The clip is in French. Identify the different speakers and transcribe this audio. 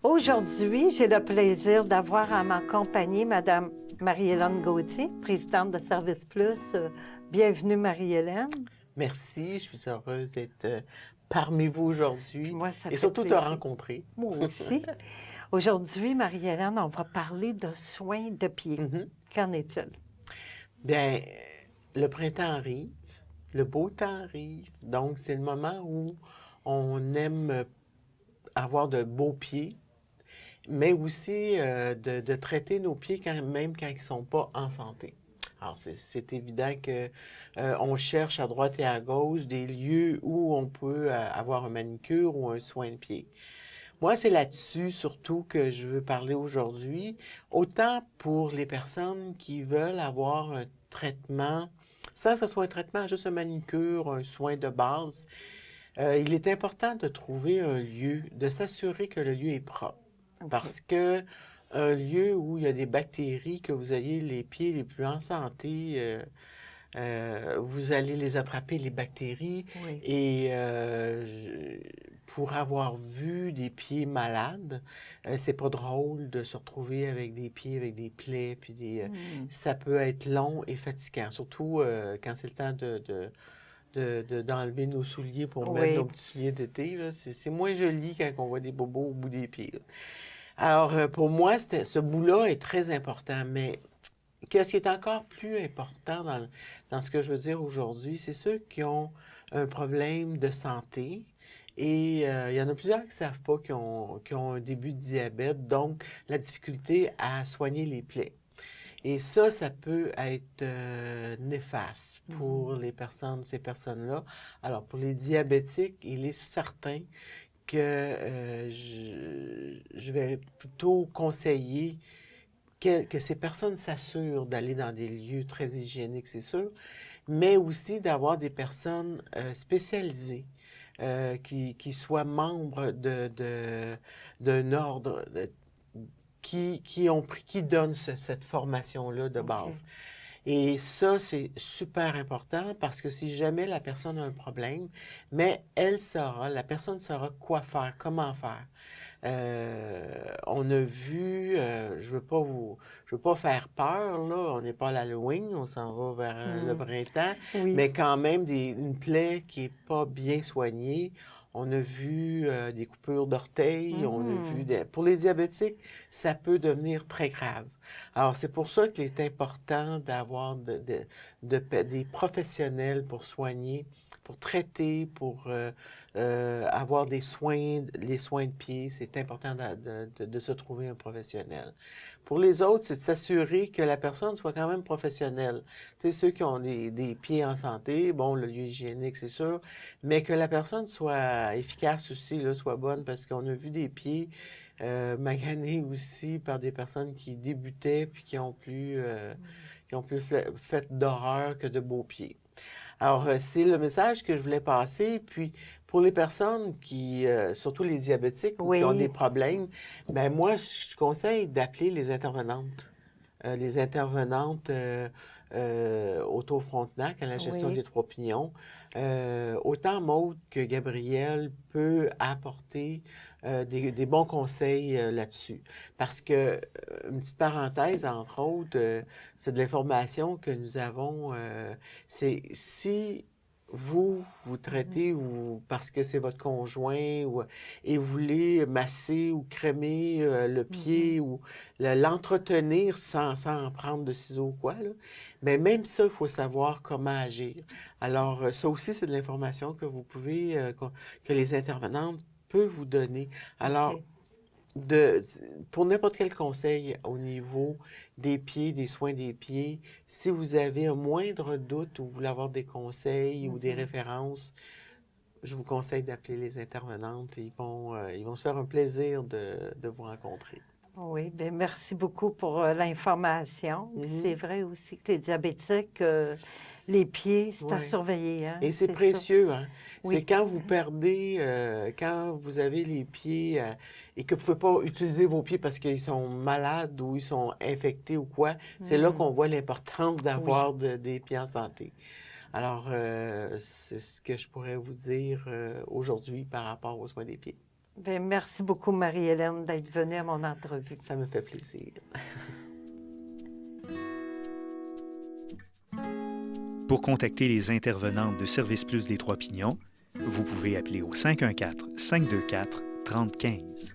Speaker 1: Aujourd'hui, j'ai le plaisir d'avoir à ma compagnie Mme Marie-Hélène Gauthier, présidente de Service Plus. Bienvenue, Marie-Hélène.
Speaker 2: Merci, je suis heureuse d'être parmi vous aujourd'hui
Speaker 1: Moi, ça
Speaker 2: et
Speaker 1: fait
Speaker 2: surtout te
Speaker 1: plaisir.
Speaker 2: rencontrer.
Speaker 1: Moi aussi. Aujourd'hui, Marie-Hélène, on va parler de soins de pied. Qu'en est-il?
Speaker 2: Bien, le printemps arrive, le beau temps arrive, donc c'est le moment où on aime avoir de beaux pieds, mais aussi de traiter nos pieds même quand ils ne sont pas en santé. Alors, c'est évident que on cherche à droite et à gauche des lieux où on peut avoir un manicure ou un soin de pied. Moi, c'est là-dessus surtout que je veux parler aujourd'hui, autant pour les personnes qui veulent avoir un traitement, sans que ce soit un traitement, juste un manicure, un soin de base. Il est important de trouver un lieu, de s'assurer que le lieu est propre.
Speaker 1: OK.
Speaker 2: Parce que un lieu où il y a des bactéries, que vous ayez les pieds les plus en santé, vous allez les attraper, les bactéries.
Speaker 1: Oui.
Speaker 2: Et pour avoir vu des pieds malades, c'est pas drôle de se retrouver avec des pieds avec des plaies, puis ça peut être long et fatigant, surtout quand c'est le temps d'enlever nos souliers pour
Speaker 1: Oui.
Speaker 2: mettre nos petits souliers d'été. Là. C'est moins joli quand on voit des bobos au bout des pieds. Là. Alors, pour moi, ce bout-là est très important, mais qu'est-ce qui est encore plus important dans ce que je veux dire aujourd'hui, c'est ceux qui ont un problème de santé. Et il y en a plusieurs qui ne savent pas qu'ils ont un début de diabète, donc la difficulté à soigner les plaies. Et ça peut être néfaste pour ces personnes-là. Alors, pour les diabétiques, il est certain que je vais plutôt conseiller que ces personnes s'assurent d'aller dans des lieux très hygiéniques, c'est sûr, mais aussi d'avoir des personnes spécialisées qui soient membres d'un ordre qui donne cette formation-là de base. Et ça, c'est super important parce que si jamais la personne a un problème, mais la personne saura quoi faire, comment faire. On a vu, je veux pas faire peur, là, on n'est pas à l'Halloween, on s'en va vers le printemps,
Speaker 1: Oui.
Speaker 2: mais quand même une plaie qui est pas bien soignée. On a vu des coupures d'orteils, on a vu pour les diabétiques, ça peut devenir très grave. Alors, c'est pour ça qu'il est important d'avoir des professionnels pour soigner, pour traiter, pour avoir les soins de pied. C'est important de se trouver un professionnel. Pour les autres, c'est de s'assurer que la personne soit quand même professionnelle. Tu sais, ceux qui ont des pieds en santé, bon, le lieu hygiénique, c'est sûr, mais que la personne soit efficace aussi, là, soit bonne, parce qu'on a vu des pieds maganés aussi par des personnes qui débutaient puis qui ont plus fait d'horreur que de beaux pieds. Alors, c'est le message que je voulais passer. Puis, pour les personnes surtout les diabétiques ou qui ont des problèmes, ben moi, je conseille d'appeler les intervenantes. Les intervenantes au Tour Frontenac à la gestion des Trois Pignons. Autant Maude que Gabriel peut apporter des bons conseils là-dessus. Parce que, une petite parenthèse, entre autres, c'est de l'information que nous avons. C'est si vous traitez ou parce que c'est votre conjoint et vous voulez masser ou crémer le pied ou l'entretenir sans en prendre de ciseaux ou quoi, là. Mais même ça, il faut savoir comment agir. Alors, ça aussi, c'est de l'information que vous pouvez, que les intervenantes peuvent vous donner. Alors, pour n'importe quel conseil au niveau des pieds, des soins des pieds, si vous avez un moindre doute ou vous voulez avoir des conseils ou des références, je vous conseille d'appeler les intervenantes et ils vont se faire un plaisir de vous rencontrer.
Speaker 1: Oui, bien, merci beaucoup pour l'information. C'est vrai aussi que les diabétiques, les pieds, c'est à surveiller. Hein?
Speaker 2: Et c'est précieux, hein?
Speaker 1: Oui.
Speaker 2: C'est quand vous perdez, quand vous avez les pieds et que vous ne pouvez pas utiliser vos pieds parce qu'ils sont malades ou ils sont infectés ou quoi, c'est là qu'on voit l'importance d'avoir des pieds en santé. Alors, c'est ce que je pourrais vous dire aujourd'hui par rapport aux soins des pieds.
Speaker 1: Bien, merci beaucoup, Marie-Hélène, d'être venue à mon entrevue.
Speaker 2: Ça me fait plaisir.
Speaker 3: Pour contacter les intervenantes de Service Plus des Trois-Pignons, vous pouvez appeler au 514-524-3015.